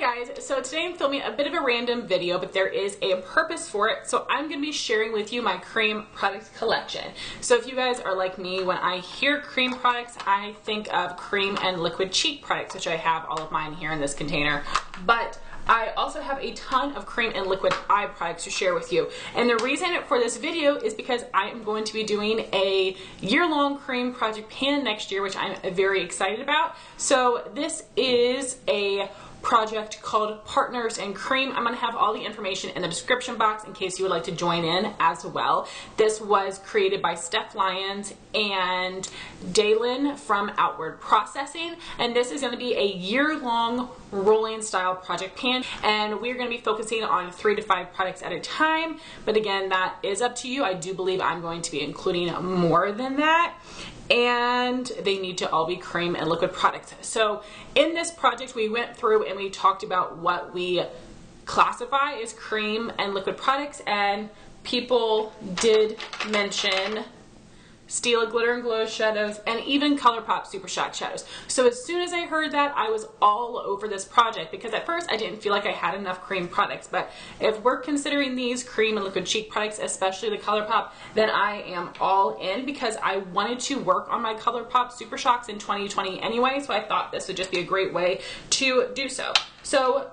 guys, so today I'm filming a bit of a random video, but there is a purpose for it. So I'm going to be sharing with you my cream product collection. So if you guys are like me, when I hear cream products, I think of cream and liquid cheek products, which I have all of mine here in this container. But I also have a ton of cream and liquid eye products to share with you. And the reason for this video is because I am going to be doing a year-long cream project pan next year, which I'm very excited about. So this is a project called Partners in Cream. I'm going to have all the information in the description box in case you would like to join in as well. This was created by Steph Lyons and Dalen from Outward Processing, and this is going to be a year-long rolling style project pan, and we're going to be focusing on 3 to 5 products at a time, but again, that is up to you. I do believe I'm going to be including more than that, and they need to all be cream and liquid products. So in this project, we went through and we talked about what we classify as cream and liquid products, and people did mention Stila Glitter and Glow shadows and even ColourPop Super Shock shadows. So as soon as I heard that, I was all over this project because at first I didn't feel like I had enough cream products, but if we're considering these cream and liquid cheek products, especially the ColourPop, then I am all in because I wanted to work on my ColourPop Super Shocks in 2020 anyway, so I thought this would just be a great way to do so. So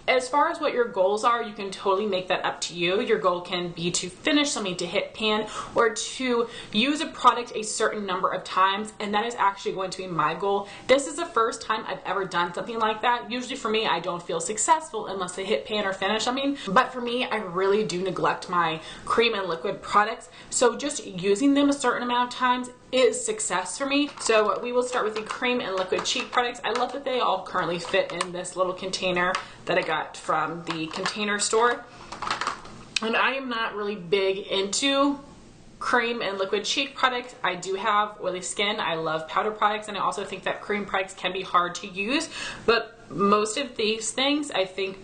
as far as what your goals are, you can totally make that up to you. Your goal can be to finish something, to hit pan, or to use a product a certain number of times, and that is actually going to be my goal. This is the first time I've ever done something like that. Usually for me, I don't feel successful unless I hit pan or finish something, but for me, I really do neglect my cream and liquid products, so just using them a certain amount of times is success for me. So we will start with the cream and liquid cheek products. I love that they all currently fit in this little container that I got from the Container Store. And I am not really big into cream and liquid cheek products. I do have oily skin. I love powder products, and I also think that cream products can be hard to use, but most of these things I think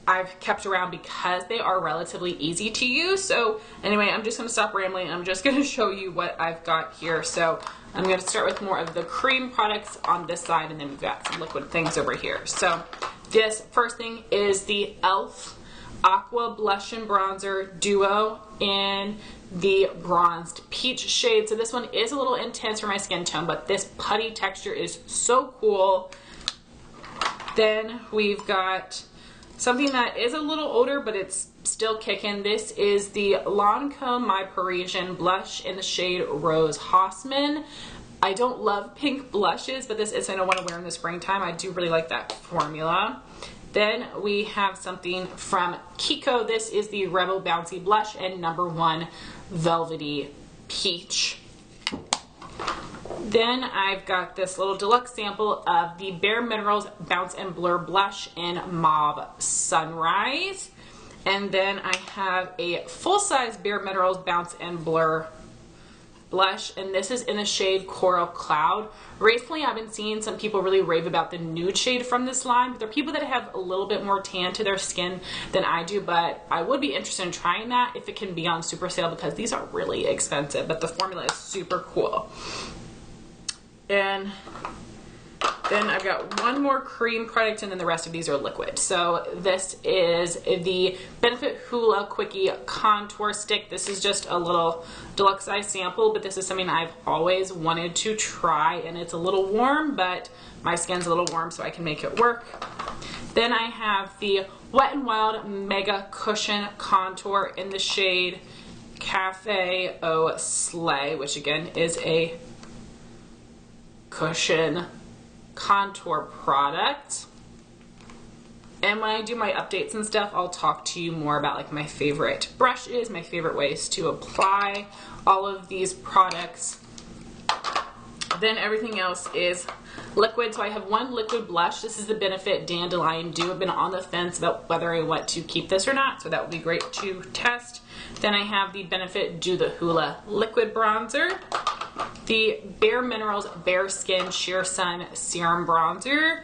I've kept around because they are relatively easy to use. So anyway, I'm just going to stop rambling and I'm just going to show you what I've got here. So I'm going to start with more of the cream products on this side, and then we've got some liquid things over here. So this first thing is the e.l.f. Aqua Blush and Bronzer Duo in the Bronzed Peach shade. So this one is a little intense for my skin tone, but this putty texture is so cool. Then we've got something that is a little older, but it's still kicking. This is the Lancome My Parisian blush in the shade Rose Haussmann. I don't love pink blushes, but this is something I want to wear in the springtime. I do really like that formula. Then we have something from Kiko. This is the Rebel Bouncy Blush in number 1 Velvety Peach. Then I've got this little deluxe sample of the Bare Minerals Bounce and Blur Blush in Mauve Sunrise. And then I have a full-size Bare Minerals Bounce and Blur blush, and this is in the shade Coral Cloud. Recently I've been seeing some people really rave about the nude shade from this line, but there are people that have a little bit more tan to their skin than I do, but I would be interested in trying that if it can be on super sale because these are really expensive, but the formula is super cool. And then I've got one more cream product, and then the rest of these are liquid. So this is the Benefit Hoola Quickie Contour Stick. This is just a little deluxe size sample, but this is something I've always wanted to try, and it's a little warm, but my skin's a little warm, so I can make it work. Then I have the Wet n Wild Mega Cushion Contour in the shade Cafe Au Slay, which again is a cushion contour product. And when I do my updates and stuff, I'll talk to you more about like my favorite brushes, my favorite ways to apply all of these products. Then everything else is liquid. So I have one liquid blush. This is the Benefit Dandelion Dew. I've been on the fence about whether I want to keep this or not, so that would be great to test. Then I have the Benefit Do the Hoola Liquid Bronzer, the Bare Minerals Bare Skin Sheer Sun Serum Bronzer,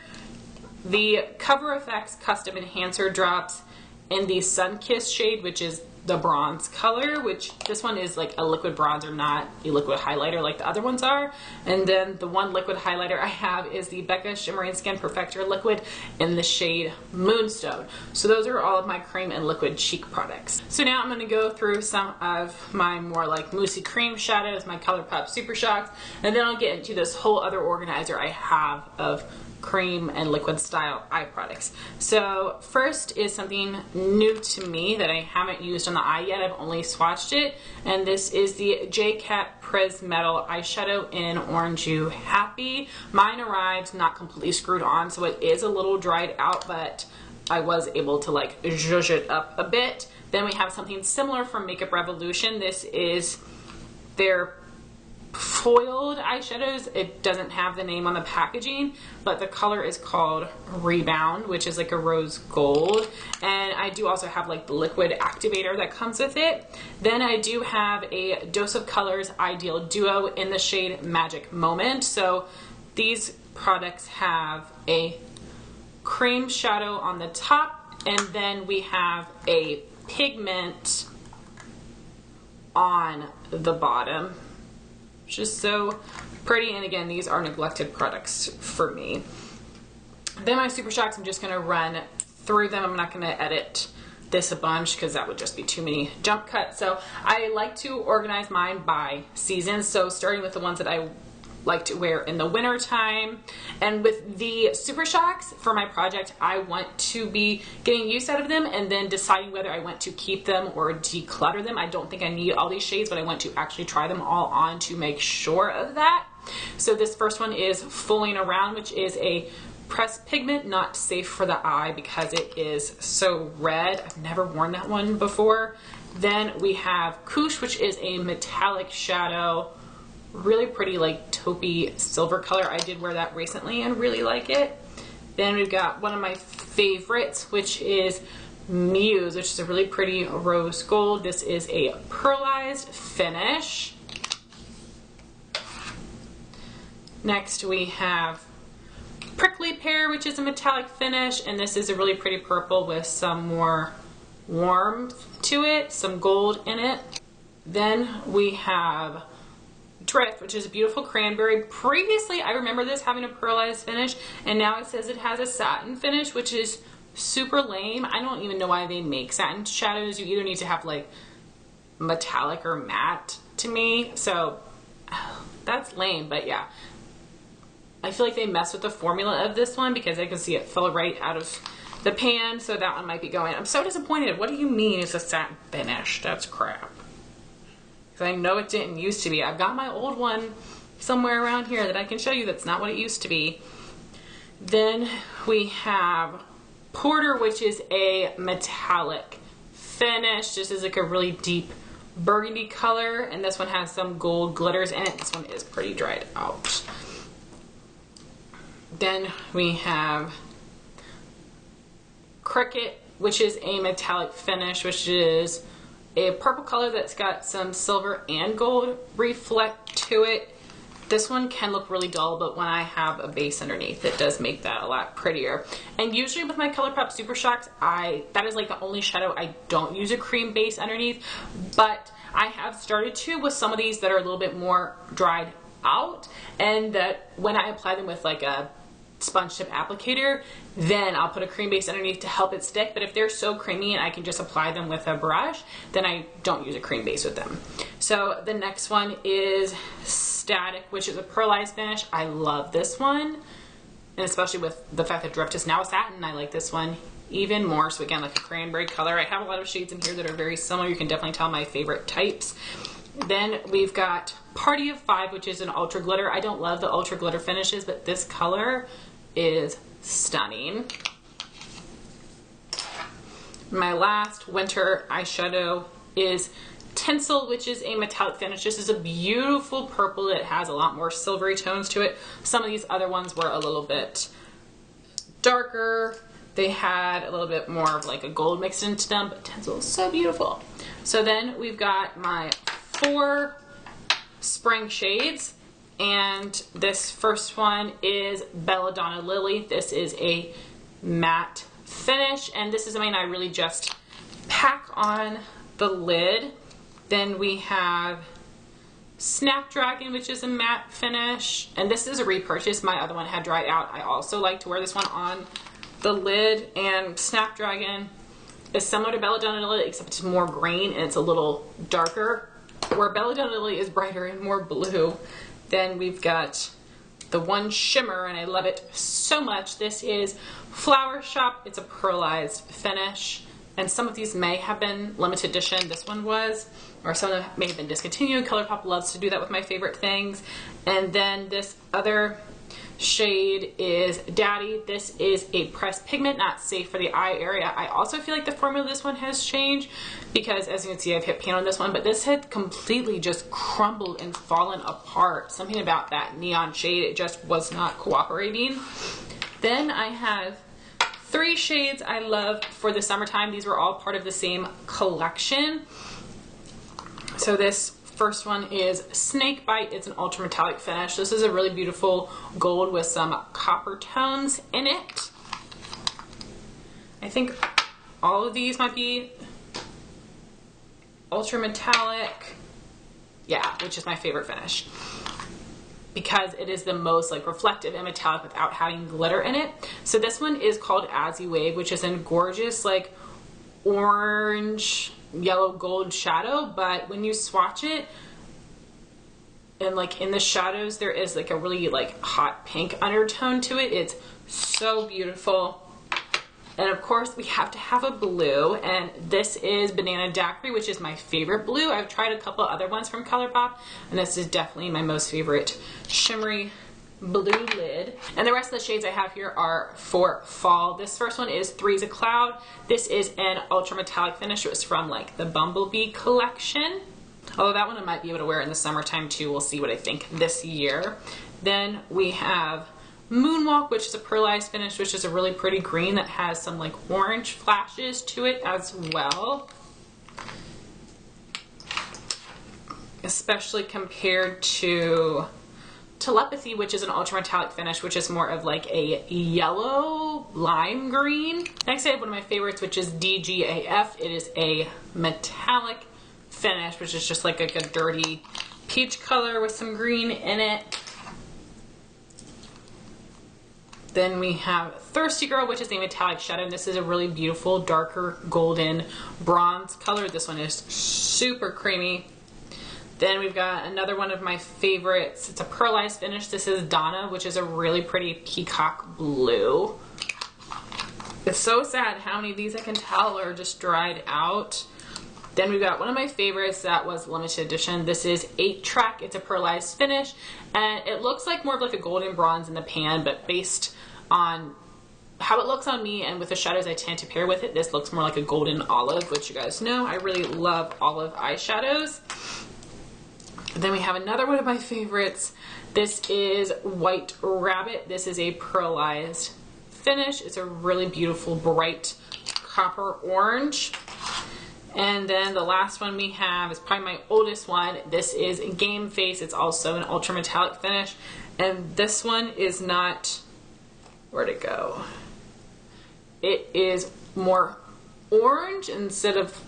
the Cover FX Custom Enhancer Drops in the Sun-Kissed shade, which is the bronze color, which this one is like a liquid bronzer, not a liquid highlighter like the other ones are. And then the one liquid highlighter I have is the Becca Shimmering Skin Perfector Liquid in the shade Moonstone. So those are all of my cream and liquid cheek products. So now I'm going to go through some of my more like moussey cream shadows, my ColourPop Super Shocks, and then I'll get into this whole other organizer I have of cream and liquid style eye products. So first is something new to me that I haven't used on the eye yet. I've only swatched it, and this is the J-Cat Prismetal eyeshadow in Orange You Happy. Mine arrived not completely screwed on, so it is a little dried out, but I was able to like zhuzh it up a bit. Then we have something similar from Makeup Revolution. This is their foiled eyeshadows. It doesn't have the name on the packaging, but the color is called Rebound, which is like a rose gold. And I do also have like the liquid activator that comes with it. Then I do have a Dose of Colors Ideal Duo in the shade Magic Moment. So these products have a cream shadow on the top, and then we have a pigment on the bottom. Just so pretty, and again, these are neglected products for me. Then my Super Shocks, I'm just going to run through them. I'm not going to edit this a bunch because that would just be too many jump cuts. So I like to organize mine by season. So starting with the ones that I like to wear in the winter time. And with the Super Shocks for my project, I want to be getting use out of them and then deciding whether I want to keep them or declutter them. I don't think I need all these shades, but I want to actually try them all on to make sure of that. So this first one is Fooling Around, which is a pressed pigment, not safe for the eye because it is so red. I've never worn that one before. Then we have Koosh, which is a metallic shadow. Really pretty, like taupey silver color. I did wear that recently and really like it. Then we've got one of my favorites, which is Muse, which is a really pretty rose gold. This is a pearlized finish. Next we have Prickly Pear, which is a metallic finish, and this is a really pretty purple with some more warmth to it, some gold in it. Then we have Drift, which is a beautiful cranberry. Previously, I remember this having a pearlized finish, and now it says it has a satin finish, which is super lame. I don't even know why they make satin shadows. You either need to have like metallic or matte to me, so that's lame, but yeah. I feel like they mess with the formula of this one because I can see it fell right out of the pan, so that one might be going. I'm so disappointed. What do you mean it's a satin finish? That's crap. I know it didn't used to be. I've got my old one somewhere around here that I can show you that's not what it used to be. Then we have Porter, which is a metallic finish. This is like a really deep burgundy color, and this one has some gold glitters in it. This one is pretty dried out. Then we have Cricket, which is a metallic finish, which is a purple color that's got some silver and gold reflect to it. This one can look really dull, but when I have a base underneath, it does make that a lot prettier. And usually with my ColourPop Super Shocks, that is like the only shadow I don't use a cream base underneath, but I have started to with some of these that are a little bit more dried out, and that when I apply them with like a sponge tip applicator, then I'll put a cream base underneath to help it stick. But if they're so creamy and I can just apply them with a brush, then I don't use a cream base with them. So the next one is Static, which is a pearlized finish. I love this one, and especially with the fact that Drift is now a satin, I like this one even more. So again, like a cranberry color. I have a lot of shades in here that are very similar. You can definitely tell my favorite types. Then we've got Party of Five, which is an ultra glitter. I don't love the ultra glitter finishes, but this color is stunning. My last winter eyeshadow is Tinsel, which is a metallic finish. This is a beautiful purple. It has a lot more silvery tones to it. Some of these other ones were a little bit darker. They had a little bit more of like a gold mixed into them, but Tinsel is so beautiful. So then we've got my 4 spring shades, and this first one is Belladonna Lily. This is a matte finish, and this is something I really just pack on the lid. Then we have Snapdragon, which is a matte finish, and this is a repurchase. My other one had dried out. I also like to wear this one on the lid, and Snapdragon is similar to Belladonna Lily, except it's more green and it's a little darker, where Belladonna Lily is brighter and more blue. Then we've got the one shimmer, and I love it so much. This is Flower Shop. It's a pearlized finish, and some of these may have been limited edition. This one was, or some of them may have been discontinued. ColourPop loves to do that with my favorite things. And then this other shade is Daddy. This is a pressed pigment, not safe for the eye area. I also feel like the formula of this one has changed, because as you can see, I've hit pan on this one, but this had completely just crumbled and fallen apart. Something about that neon shade, it just was not cooperating. Then I have 3 shades I love for the summertime. These were all part of the same collection. So this first one is Snake Bite. It's an ultra metallic finish. This is a really beautiful gold with some copper tones in it. I think all of these might be ultra metallic. Yeah, which is my favorite finish, because it is the most like reflective and metallic without having glitter in it. So this one is called As You Wave, which is in gorgeous like orange, yellow, gold shadow, but when you swatch it and like in the shadows, there is like a really like hot pink undertone to it. It's so beautiful. And of course we have to have a blue, and this is Banana Daiquiri, which is my favorite blue. I've tried a couple other ones from ColourPop, and this is definitely my most favorite shimmery blue lid. And the rest of the shades I have here are for fall. This first one is Three's a Cloud. This is an ultra metallic finish. It was from like the Bumblebee collection, although that one I might be able to wear in the summertime too. We'll see what I think this year. Then we have Moonwalk, which is a pearlized finish, which is a really pretty green that has some like orange flashes to it as well, especially compared to Telepathy, which is an ultra metallic finish, which is more of like a yellow lime green. Next I have one of my favorites, which is DGAF. It is a metallic finish, which is just like a dirty peach color with some green in it. Then we have Thirsty Girl, which is a metallic shadow, and this is a really beautiful darker golden bronze color. This one is super creamy. Then we've got another one of my favorites. It's a pearlized finish. This is Donna, which is a really pretty peacock blue. It's so sad how many of these I can tell are just dried out. Then we've got one of my favorites that was limited edition. This is 8-Track. It's a pearlized finish, and it looks like more of like a golden bronze in the pan, but based on how it looks on me and with the shadows I tend to pair with it, this looks more like a golden olive, which you guys know I really love olive eyeshadows. Then we have another one of my favorites. This is White Rabbit. This is a pearlized finish. It's a really beautiful bright copper orange. And then the last one we have is probably my oldest one. This is Game Face. It's also an ultra metallic finish, and this one is not, where'd it go? It is more orange instead of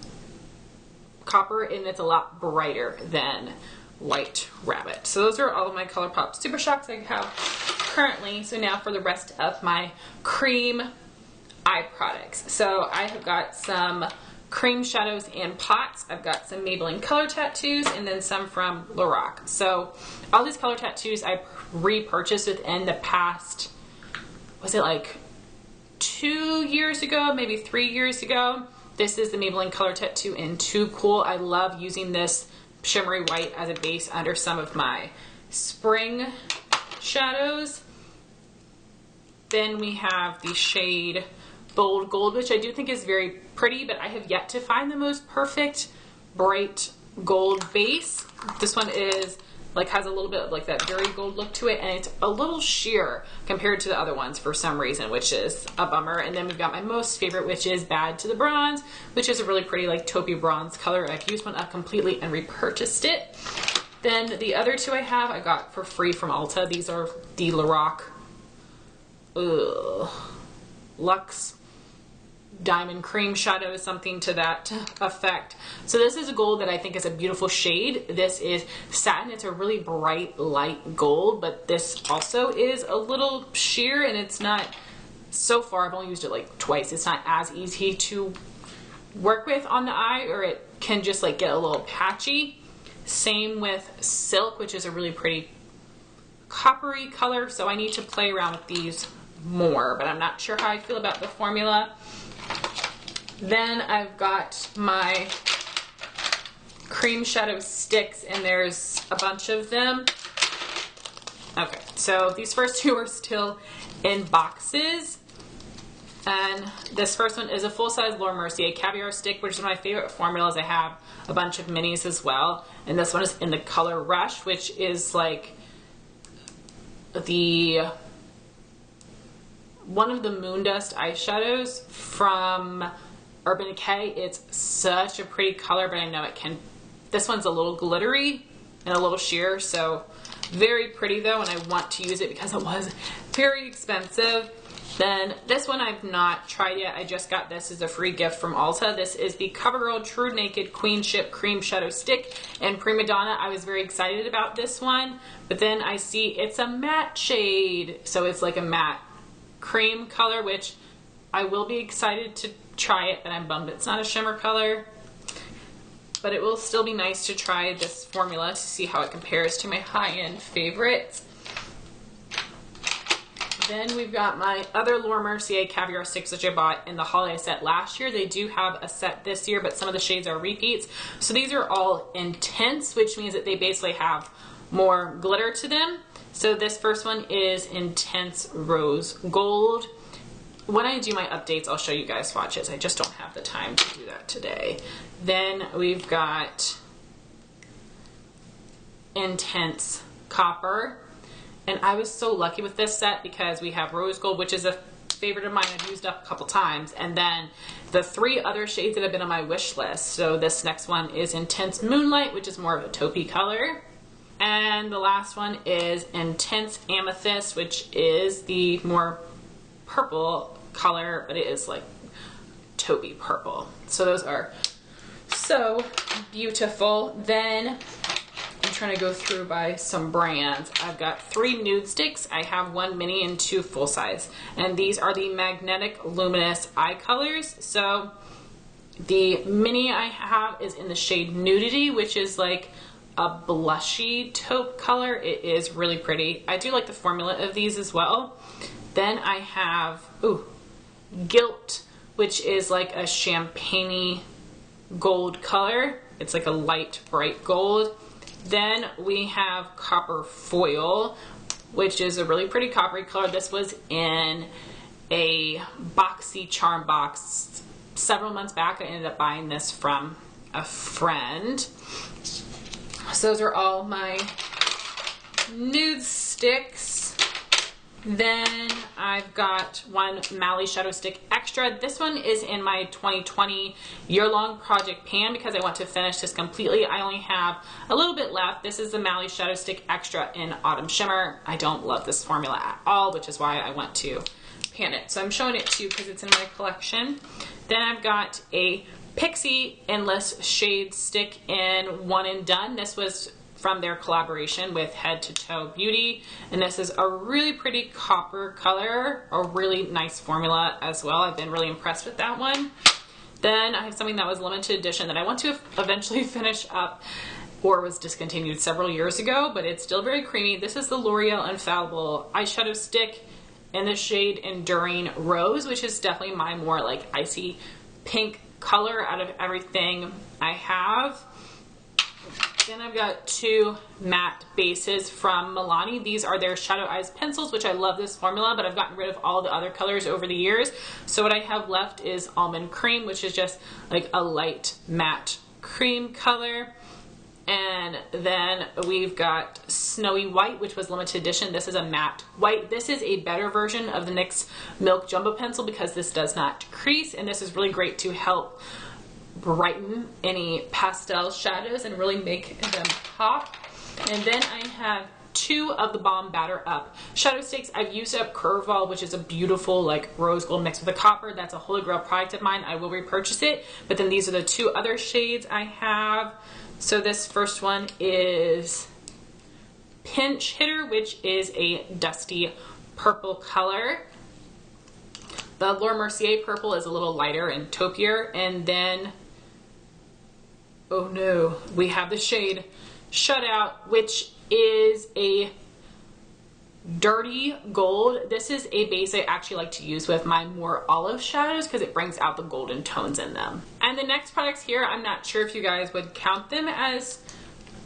copper, and it's a lot brighter than White Rabbit. So those are all of my ColourPop Super Shocks I have currently. So now for the rest of my cream eye products. So I have got some cream shadows and pots. I've got some Maybelline color tattoos, and then some from Lorac. So all these color tattoos I repurchased within the past, was it like 2 years ago, maybe 3 years ago. This is the Maybelline color tattoo in Too Cool. I love using this shimmery white as a base under some of my spring shadows. Then we have the shade Bold Gold, which I do think is very pretty, but I have yet to find the most perfect bright gold base. This one is like, has a little bit of like that very gold look to it, and it's a little sheer compared to the other ones for some reason, which is a bummer. And then we've got my most favorite, which is Bad to the Bronze, which is a really pretty like taupey bronze color. I've used one up completely and repurchased it. Then the other two I have, I got for free from Ulta. These are the Lorac Luxe diamond cream shadow, something to that effect. So this is a gold that I think is a beautiful shade. This is satin. It's a really bright light gold, but this also is a little sheer, and it's not, so far I've only used it like twice. It's not as easy to work with on the eye, or it can just like get a little patchy. Same with Silk, which is a really pretty coppery color, so I need to play around with these more, but I'm not sure how I feel about the formula. Then I've got my cream shadow sticks, and there's a bunch of them. Okay, so these first two are still in boxes, and this first one is a full-size Laura Mercier caviar stick, which is one of my favorite formulas. I have a bunch of minis as well, and this one is in the color Rush, which is like the one of the Moondust eyeshadows from Urban Decay. It's such a pretty color, but I know it can, this one's a little glittery and a little sheer, so very pretty though, and I want to use it because it was very expensive. Then this one I've not tried yet. I just got this as a free gift from Ulta. This is the CoverGirl True Naked Queenship Cream Shadow Stick in Prima Donna. I was very excited about this one, but then I see it's a matte shade, so it's like a matte cream color, which I will be excited to try it, but I'm bummed it's not a shimmer color. But it will still be nice to try this formula to see how it compares to my high-end favorites. Then we've got my other Laura Mercier caviar sticks, which I bought in the holiday set last year. They do have a set this year, but some of the shades are repeats. So these are all intense, which means that they basically have more glitter to them. So this first one is Intense Rose Gold. When I do my updates, I'll show you guys swatches. I just don't have the time to do that today. Then we've got Intense Copper. And I was so lucky with this set because we have Rose Gold, which is a favorite of mine. I've used up a couple times. And then the three other shades that have been on my wish list. So this next one is Intense Moonlight, which is more of a taupey color. And the last one is Intense Amethyst, which is the more purple color, but it is like taupey purple. So those are so beautiful. Then I'm trying to go through by some brands. I've got 3 nude sticks. I have 1 mini and 2 full size. And these are the Magnetic Luminous eye colors. So the mini I have is in the shade Nudity, which is like a blushy taupe color. It is really pretty. I do like the formula of these as well. Then I have, Guilt, which is like a champagne-y gold color. It's like a light, bright gold. Then we have Copper Foil, which is a really pretty coppery color. This was in a boxy charm box several months back. I ended up buying this from a friend. So those are all my nude sticks. Then I've got 1 Mally Shadow Stick Extra. This one is in my 2020 year-long project pan because I want to finish this completely. I only have a little bit left. This is the Mally Shadow Stick Extra in Autumn Shimmer. I don't love this formula at all, which is why I want to pan it. So I'm showing it to you because it's in my collection. Then I've got a Pixie Endless Shade Stick in One and Done. This was from their collaboration with Head to Toe Beauty, and this is a really pretty copper color, a really nice formula as well. I've been really impressed with that one. Then I have something that was limited edition that I want to eventually finish up, or was discontinued several years ago, but it's still very creamy. This is the L'Oreal Infallible eyeshadow stick in the shade Enduring Rose, which is definitely my more like icy pink color out of everything I have. Then I've got 2 matte bases from Milani. These are their Shadow Eyes pencils, which I love this formula, but I've gotten rid of all the other colors over the years. So what I have left is Almond Cream, which is just like a light matte cream color. And then we've got Snowy White, which was limited edition. This is a matte white. This is a better version of the NYX Milk Jumbo Pencil because this does not crease, and this is really great to help brighten any pastel shadows and really make them pop. And then I have two of the Balm Batter Up shadow sticks. I've used up Curveball, which is a beautiful like rose gold mixed with a copper. That's a Holy Grail product of mine. I will repurchase it. But then these are the two other shades I have. So this first one is Pinch Hitter, which is a dusty purple color. The Laura Mercier purple is a little lighter and taupier. And then, oh no, we have the shade Shut Out, which is a dirty gold. This is a base I actually like to use with my more olive shadows because it brings out the golden tones in them. And the next products here, I'm not sure if you guys would count them as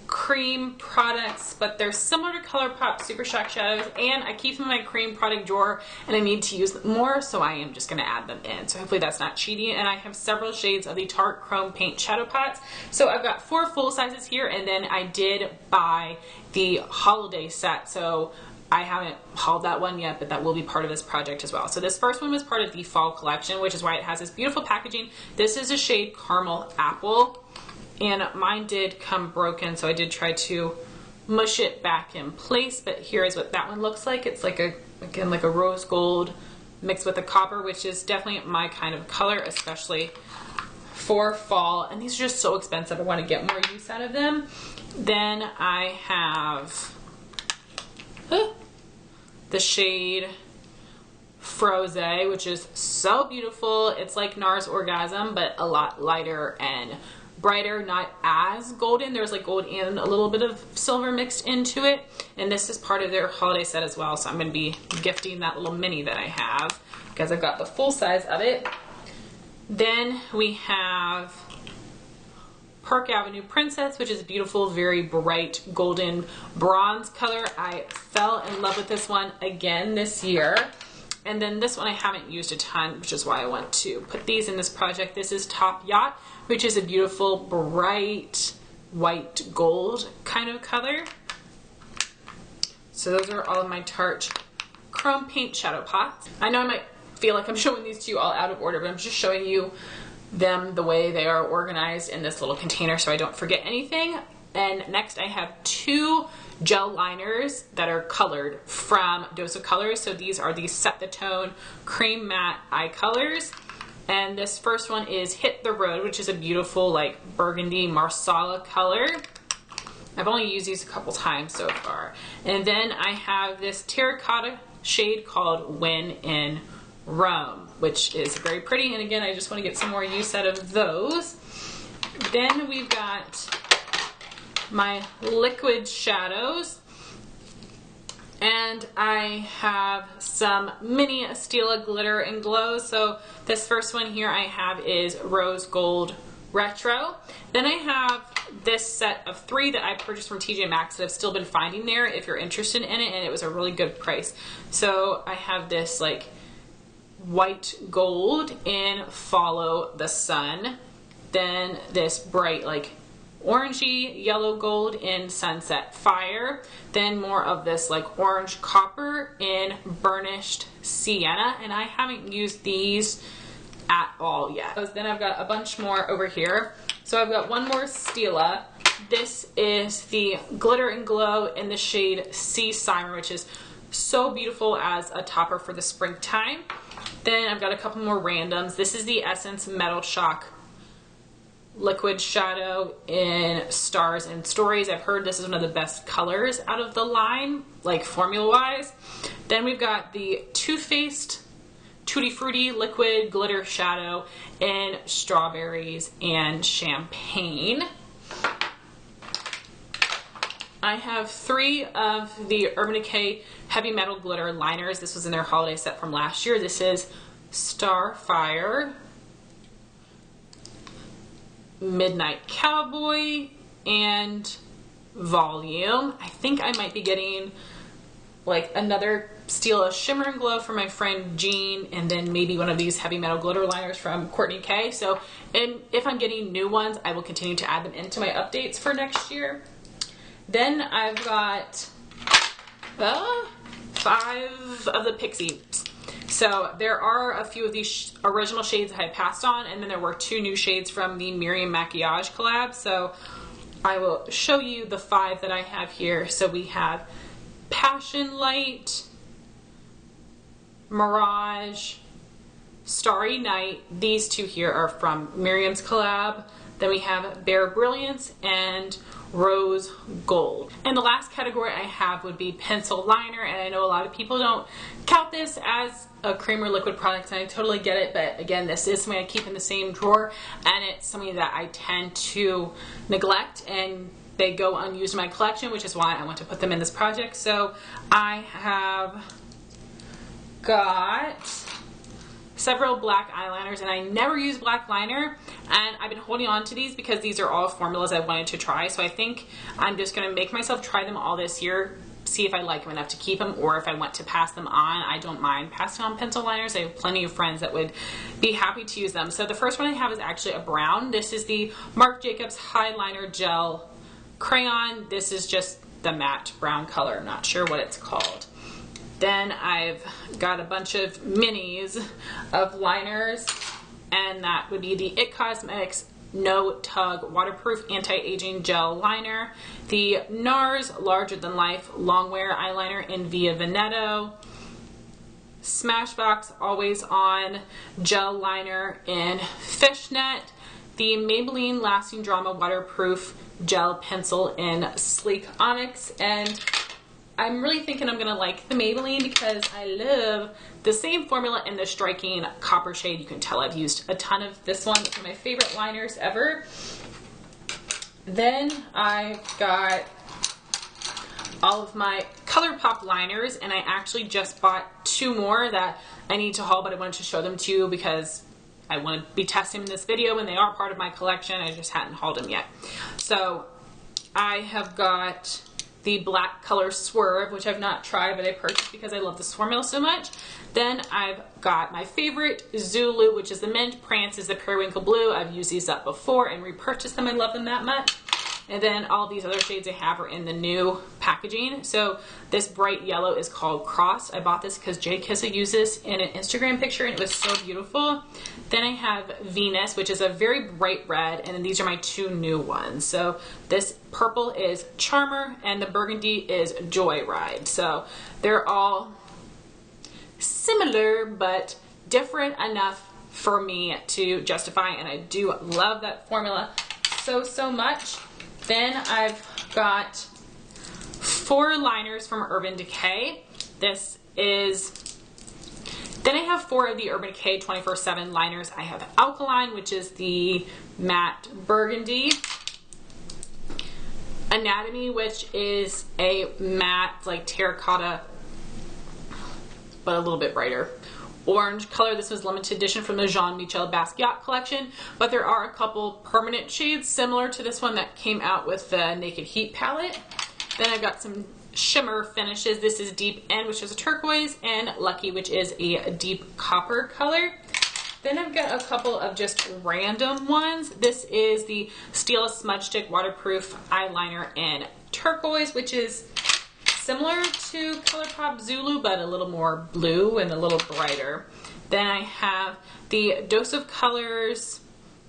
cream products, but they're similar to ColourPop Super Shock shadows, and I keep them in my cream product drawer and I need to use them more, so I am just going to add them in. So hopefully that's not cheating. And I have several shades of the Tarte Chrome Paint Shadow Pots. So I've got 4 full sizes here, and then I did buy the holiday set, so I haven't hauled that one yet, but that will be part of this project as well. So this first one was part of the fall collection, which is why it has this beautiful packaging. This is a shade Caramel Apple. And mine did come broken, so I did try to mush it back in place, but here is what that one looks like. It's like a, again, like a rose gold mixed with a copper, which is definitely my kind of color, especially for fall. And these are just so expensive. I want to get more use out of them. Then I have the shade Froze, which is so beautiful. It's like Nars Orgasm, but a lot lighter and brighter, not as golden. There's like gold and a little bit of silver mixed into it. And this is part of their holiday set as well. So I'm going to be gifting that little mini that I have because I've got the full size of it. Then we have Park Avenue Princess, which is a beautiful, very bright golden bronze color. I fell in love with this one again this year. And then this one I haven't used a ton, which is why I want to put these in this project. This is Top Yacht, which is a beautiful, bright, white gold kind of color. So those are all of my Tarte Chrome Paint Shadow Pots. I know I might feel like I'm showing these to you all out of order, but I'm just showing you them the way they are organized in this little container so I don't forget anything. And next I have 2 gel liners that are colored from Dose of Colors. So these are the Set the Tone Cream Matte Eye Colors. And this first one is Hit the Road, which is a beautiful like burgundy marsala color. I've only used these a couple times so far. And then I have this terracotta shade called When in Rome, which is very pretty. And again, I just want to get some more use out of those. Then we've got my liquid shadows, and I have some mini Stila glitter and glow. So this first one here I have is Rose Gold Retro. Then I have this set of 3 that I purchased from TJ Maxx that I've still been finding there if you're interested in it, and it was a really good price. So I have this like white gold in Follow the Sun, then this bright like orangey yellow gold in Sunset Fire, then more of this like orange copper in Burnished Sienna, and I haven't used these at all yet. Then I've got a bunch more over here. So I've got one more Stila. This is the Glitter and Glow in the shade Sea Siren, which is so beautiful as a topper for the springtime. Then I've got a couple more randoms. This is the Essence Metal Shock liquid shadow in Stars and Stories. I've heard this is one of the best colors out of the line, like formula wise. Then we've got the Too Faced Tutti Frutti liquid glitter shadow in Strawberries and Champagne. I have 3 of the Urban Decay Heavy Metal Glitter liners. This was in their holiday set from last year. This is Starfire, Midnight Cowboy, and Volume. I think I might be getting like another Stila Shimmer and Glow from my friend Jean, and then maybe one of these heavy metal glitter liners from Courtney K. So, and if I'm getting new ones, I will continue to add them into my updates for next year. Then I've got 5 of the Pixies. So there are a few of these original shades that I passed on, and then there were 2 new shades from the Miriam Maquillage collab. So I will show you the 5 that I have here. So we have Passion Light, Mirage, Starry Night. These two here are from Miriam's collab. Then we have Bare Brilliance and Rose Gold. And the last category I have would be pencil liner, and I know a lot of people don't count this as a cream or liquid product, and I totally get it, but again, this is something I keep in the same drawer, and it's something that I tend to neglect, and they go unused in my collection, which is why I want to put them in this project. So I have got several black eyeliners, and I never use black liner, and I've been holding on to these because these are all formulas I wanted to try. So I think I'm just going to make myself try them all this year, see if I like them enough to keep them, or if I want to pass them on. I don't mind passing on pencil liners. I have plenty of friends that would be happy to use them. So the first one I have is actually a brown. This is the Marc Jacobs Highliner Gel Crayon. This is just the matte brown color. I'm not sure what it's called. Then I've got a bunch of minis of liners, and that would be the It Cosmetics No Tug Waterproof Anti-Aging Gel Liner, the Nars Larger Than Life Longwear Eyeliner in Via Veneto, Smashbox Always On Gel Liner in Fishnet, the Maybelline Lasting Drama Waterproof Gel Pencil in Sleek Onyx, and I'm really thinking I'm gonna like the Maybelline because I love the same formula in the striking copper shade. You can tell I've used a ton of this one. It's one of my favorite liners ever. Then I've got all of my ColourPop liners, and I actually just bought 2 more that I need to haul, but I wanted to show them to you because I want to be testing them in this video, and they are part of my collection. I just hadn't hauled them yet. So I have got the black color Swerve, which I've not tried, but I purchased because I love this formula so much. Then I've got my favorite Zulu, which is the Mint. Prance is the Periwinkle Blue. I've used these up before and repurchased them. I love them that much. And then all these other shades I have are in the new packaging. So this bright yellow is called Crossed. I bought this because Jay Kissa used this in an Instagram picture, and it was so beautiful. Then I have Venus, which is a very bright red, and then these are my 2 new ones. So this purple is Charmer, and the burgundy is Joyride. So they're all similar, but different enough for me to justify, and I do love that formula so much. Then I've got 4 liners from Urban Decay. Then I have 4 of the Urban Decay 24/7 liners. I have Alkaline, which is the matte burgundy, Anatomy, which is a matte like terracotta but a little bit brighter orange color. This was limited edition from the Jean-Michel Basquiat collection, but there are a couple permanent shades similar to this one that came out with the Naked Heat palette. Then I've got some shimmer finishes. This is Deep End, which is a turquoise, and Lucky, which is a deep copper color. Then I've got a couple of just random ones. This is the Stila Smudge Stick Waterproof Eyeliner in turquoise, which is similar to ColourPop Zulu, but a little more blue and a little brighter. Then I have the Dose of Colors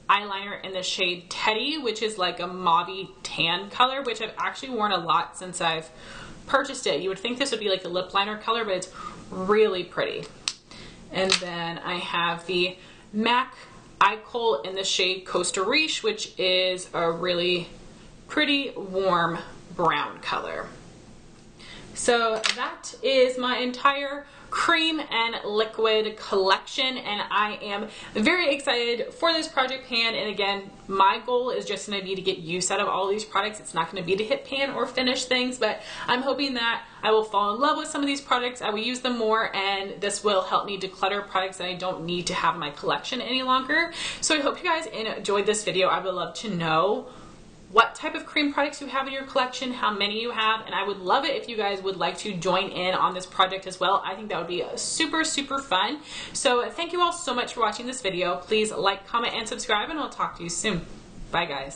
eyeliner in the shade Teddy, which is like a mauve tan color, which I've actually worn a lot since I've purchased it. You would think this would be like a lip liner color, but it's really pretty. And then I have the MAC Eye Kohl in the shade Costa Riche, which is a really pretty warm brown color. So that is my entire cream and liquid collection, and I am very excited for this project pan. And again, my goal is just going to be to get use out of all these products. It's not going to be to hit pan or finish things, but I'm hoping that I will fall in love with some of these products. I will use them more, and this will help me declutter products that I don't need to have in my collection any longer. So I hope you guys enjoyed this video. I would love to know what type of cream products you have in your collection, how many you have, and I would love it if you guys would like to join in on this project as well. I think that would be super fun. So thank you all so much for watching this video. Please like, comment, and subscribe, and I'll talk to you soon. Bye guys.